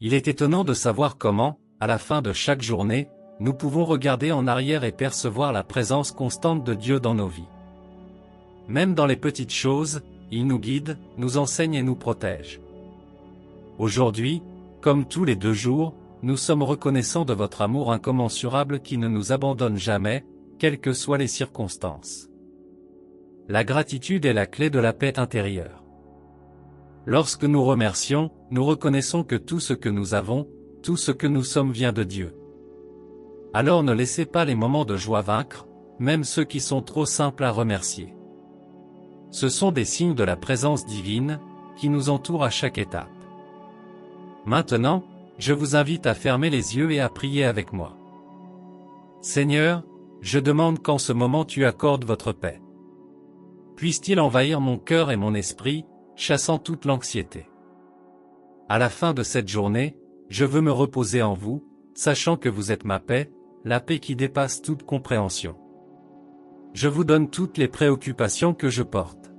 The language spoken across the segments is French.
Il est étonnant de savoir comment, à la fin de chaque journée, nous pouvons regarder en arrière et percevoir la présence constante de Dieu dans nos vies. Même dans les petites choses, il nous guide, nous enseigne et nous protège. Aujourd'hui, comme tous les 2 jours, nous sommes reconnaissants de votre amour incommensurable qui ne nous abandonne jamais, quelles que soient les circonstances. La gratitude est la clé de la paix intérieure. Lorsque nous remercions, nous reconnaissons que tout ce que nous avons, tout ce que nous sommes vient de Dieu. Alors ne laissez pas les moments de joie vaincre, même ceux qui sont trop simples à remercier. Ce sont des signes de la présence divine, qui nous entourent à chaque étape. Maintenant, je vous invite à fermer les yeux et à prier avec moi. Seigneur, je demande qu'en ce moment tu accordes votre paix. Puisse-t-il envahir mon cœur et mon esprit, chassant toute l'anxiété. À la fin de cette journée, je veux me reposer en vous, sachant que vous êtes ma paix, la paix qui dépasse toute compréhension. Je vous donne toutes les préoccupations que je porte.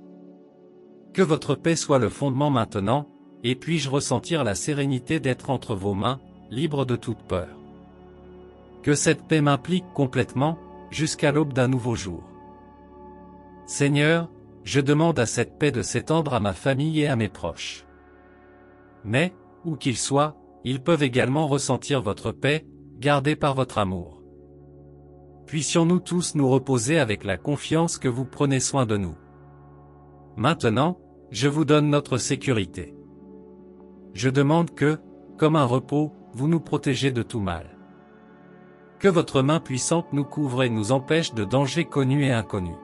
Que votre paix soit le fondement maintenant, et puis-je ressentir la sérénité d'être entre vos mains, libre de toute peur. Que cette paix m'implique complètement, jusqu'à l'aube d'un nouveau jour. Seigneur, je demande à cette paix de s'étendre à ma famille et à mes proches. Mais, où qu'ils soient, ils peuvent également ressentir votre paix, gardée par votre amour. Puissions-nous tous nous reposer avec la confiance que vous prenez soin de nous. Maintenant, je vous donne notre sécurité. Je demande que, comme un repos, vous nous protégez de tout mal. Que votre main puissante nous couvre et nous empêche de dangers connus et inconnus.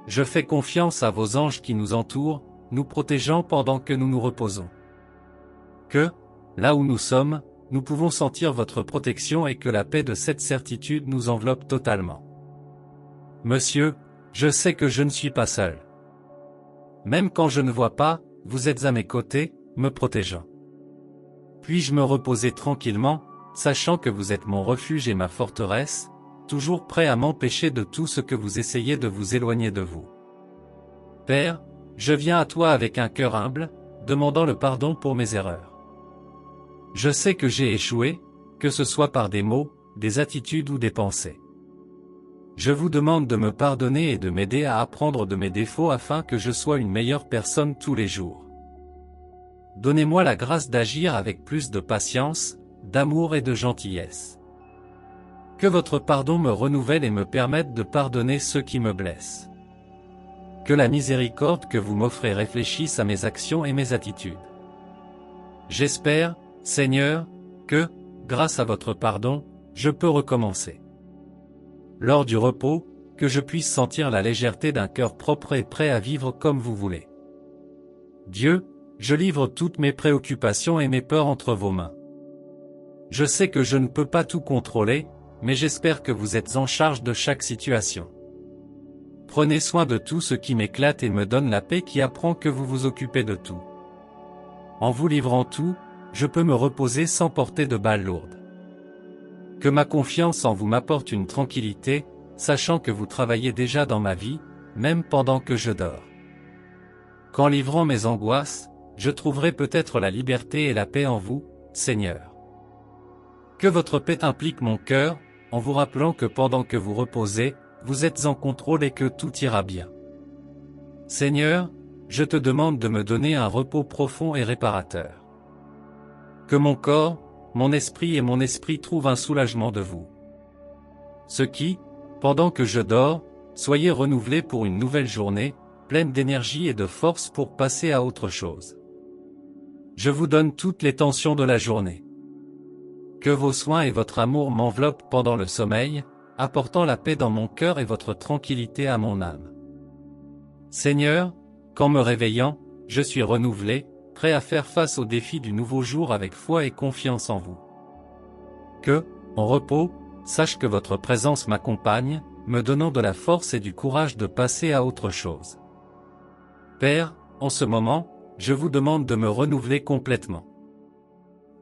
Je fais confiance à vos anges qui nous entourent, nous protégeant pendant que nous nous reposons. Que, là où nous sommes, nous pouvons sentir votre protection et que la paix de cette certitude nous enveloppe totalement. Monsieur, je sais que je ne suis pas seul. Même quand je ne vois pas, vous êtes à mes côtés, me protégeant. Puis-je me reposer tranquillement, sachant que vous êtes mon refuge et ma forteresse, toujours prêt à m'empêcher de tout ce que vous essayez de vous éloigner de vous. Père, je viens à toi avec un cœur humble, demandant le pardon pour mes erreurs. Je sais que j'ai échoué, que ce soit par des mots, des attitudes ou des pensées. Je vous demande de me pardonner et de m'aider à apprendre de mes défauts afin que je sois une meilleure personne tous les jours. Donnez-moi la grâce d'agir avec plus de patience, d'amour et de gentillesse. Que votre pardon me renouvelle et me permette de pardonner ceux qui me blessent. Que la miséricorde que vous m'offrez réfléchisse à mes actions et mes attitudes. J'espère, Seigneur, que, grâce à votre pardon, je peux recommencer. Lors du repos, que je puisse sentir la légèreté d'un cœur propre et prêt à vivre comme vous voulez. Dieu, je livre toutes mes préoccupations et mes peurs entre vos mains. Je sais que je ne peux pas tout contrôler, mais j'espère que vous êtes en charge de chaque situation. Prenez soin de tout ce qui m'éclate et me donne la paix qui apprend que vous vous occupez de tout. En vous livrant tout, je peux me reposer sans porter de balles lourdes. Que ma confiance en vous m'apporte une tranquillité, sachant que vous travaillez déjà dans ma vie, même pendant que je dors. Qu'en livrant mes angoisses, je trouverai peut-être la liberté et la paix en vous, Seigneur. Que votre paix implique mon cœur, en vous rappelant que pendant que vous reposez, vous êtes en contrôle et que tout ira bien. Seigneur, je te demande de me donner un repos profond et réparateur. Que mon corps, mon esprit et mon esprit trouvent un soulagement de vous. Ce qui, pendant que je dors, soyez renouvelés pour une nouvelle journée, pleine d'énergie et de force pour passer à autre chose. Je vous donne toutes les tensions de la journée. Que vos soins et votre amour m'enveloppent pendant le sommeil, apportant la paix dans mon cœur et votre tranquillité à mon âme. Seigneur, qu'en me réveillant, je suis renouvelé, prêt à faire face aux défis du nouveau jour avec foi et confiance en vous. Que, en repos, sache que votre présence m'accompagne, me donnant de la force et du courage de passer à autre chose. Père, en ce moment, je vous demande de me renouveler complètement.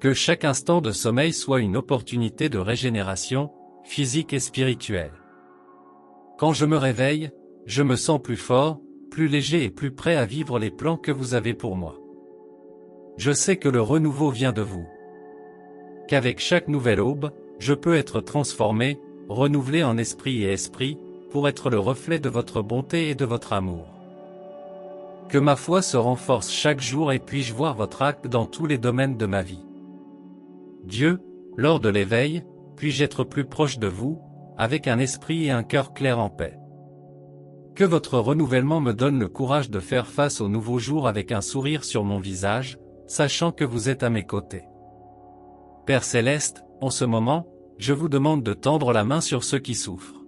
Que chaque instant de sommeil soit une opportunité de régénération, physique et spirituelle. Quand je me réveille, je me sens plus fort, plus léger et plus prêt à vivre les plans que vous avez pour moi. Je sais que le renouveau vient de vous. qu'avec chaque nouvelle aube, je peux être transformé, renouvelé en esprit et esprit, pour être le reflet de votre bonté et de votre amour. Que ma foi se renforce chaque jour et puis-je voir votre acte dans tous les domaines de ma vie. Dieu, lors de l'éveil, puis-je être plus proche de vous, avec un esprit et un cœur clair en paix. Que votre renouvellement me donne le courage de faire face au nouveau jour avec un sourire sur mon visage, sachant que vous êtes à mes côtés. Père Céleste, en ce moment, je vous demande de tendre la main sur ceux qui souffrent.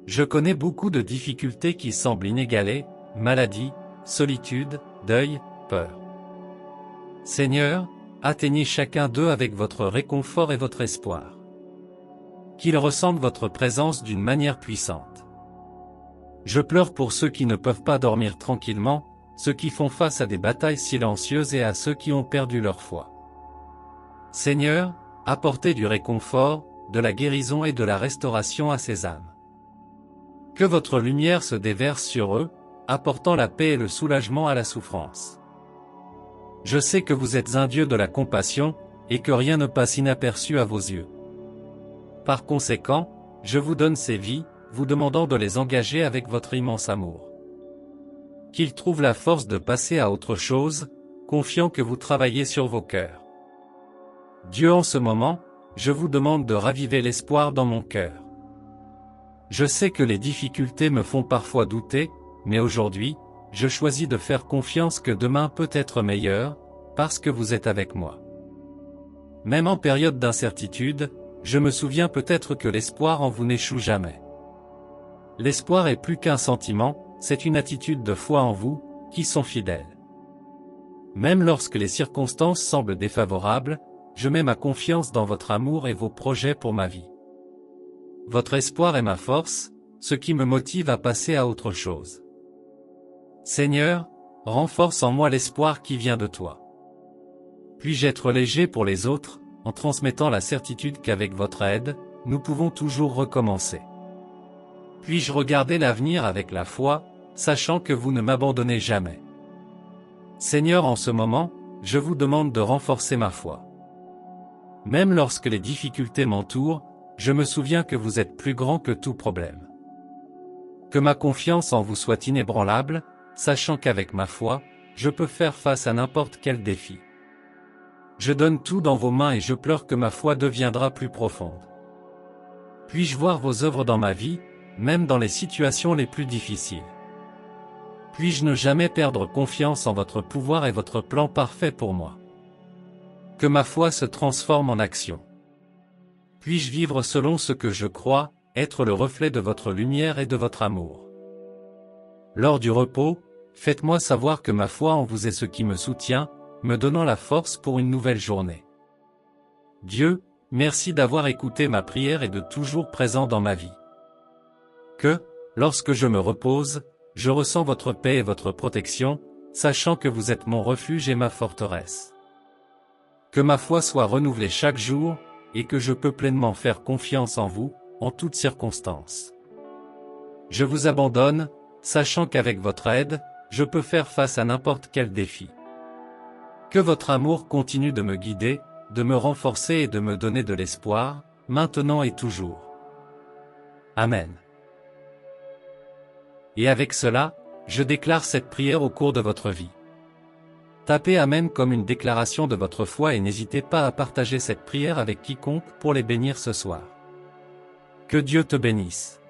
Je connais beaucoup de difficultés qui semblent inégalées, maladie, solitude, deuil, peur. Seigneur, atteignez chacun d'eux avec votre réconfort et votre espoir. Qu'ils ressentent votre présence d'une manière puissante. Je pleure pour ceux qui ne peuvent pas dormir tranquillement, ceux qui font face à des batailles silencieuses et à ceux qui ont perdu leur foi. Seigneur, apportez du réconfort, de la guérison et de la restauration à ces âmes. Que votre lumière se déverse sur eux, apportant la paix et le soulagement à la souffrance. Je sais que vous êtes un Dieu de la compassion, et que rien ne passe inaperçu à vos yeux. Par conséquent, je vous donne ces vies, vous demandant de les engager avec votre immense amour. Qu'ils trouvent la force de passer à autre chose, confiant que vous travaillez sur vos cœurs. Dieu, en ce moment, je vous demande de raviver l'espoir dans mon cœur. Je sais que les difficultés me font parfois douter, mais aujourd'hui, je choisis de faire confiance que demain peut être meilleur, parce que vous êtes avec moi. Même en période d'incertitude, je me souviens peut-être que l'espoir en vous n'échoue jamais. L'espoir est plus qu'un sentiment, c'est une attitude de foi en vous, qui sont fidèles. Même lorsque les circonstances semblent défavorables, je mets ma confiance dans votre amour et vos projets pour ma vie. Votre espoir est ma force, ce qui me motive à passer à autre chose. Seigneur, renforce en moi l'espoir qui vient de toi. Puis-je être léger pour les autres, en transmettant la certitude qu'avec votre aide, nous pouvons toujours recommencer. Puis-je regarder l'avenir avec la foi, sachant que vous ne m'abandonnez jamais. Seigneur, en ce moment, je vous demande de renforcer ma foi. Même lorsque les difficultés m'entourent, je me souviens que vous êtes plus grand que tout problème. Que ma confiance en vous soit inébranlable, sachant qu'avec ma foi, je peux faire face à n'importe quel défi. Je donne tout dans vos mains et je pleure que ma foi deviendra plus profonde. Puis-je voir vos œuvres dans ma vie, même dans les situations les plus difficiles. Puis-je ne jamais perdre confiance en votre pouvoir et votre plan parfait pour moi. Que ma foi se transforme en action. Puis-je vivre selon ce que je crois, être le reflet de votre lumière et de votre amour. Lors du repos, faites-moi savoir que ma foi en vous est ce qui me soutient, me donnant la force pour une nouvelle journée. Dieu, merci d'avoir écouté ma prière et de toujours présent dans ma vie. Que, lorsque je me repose, je ressens votre paix et votre protection, sachant que vous êtes mon refuge et ma forteresse. Que ma foi soit renouvelée chaque jour, et que je peux pleinement faire confiance en vous, en toutes circonstances. Je vous abandonne, sachant qu'avec votre aide, je peux faire face à n'importe quel défi. Que votre amour continue de me guider, de me renforcer et de me donner de l'espoir, maintenant et toujours. Amen. Et avec cela, je déclare cette prière au cours de votre vie. Tapez Amen comme une déclaration de votre foi et n'hésitez pas à partager cette prière avec quiconque pour les bénir ce soir. Que Dieu te bénisse.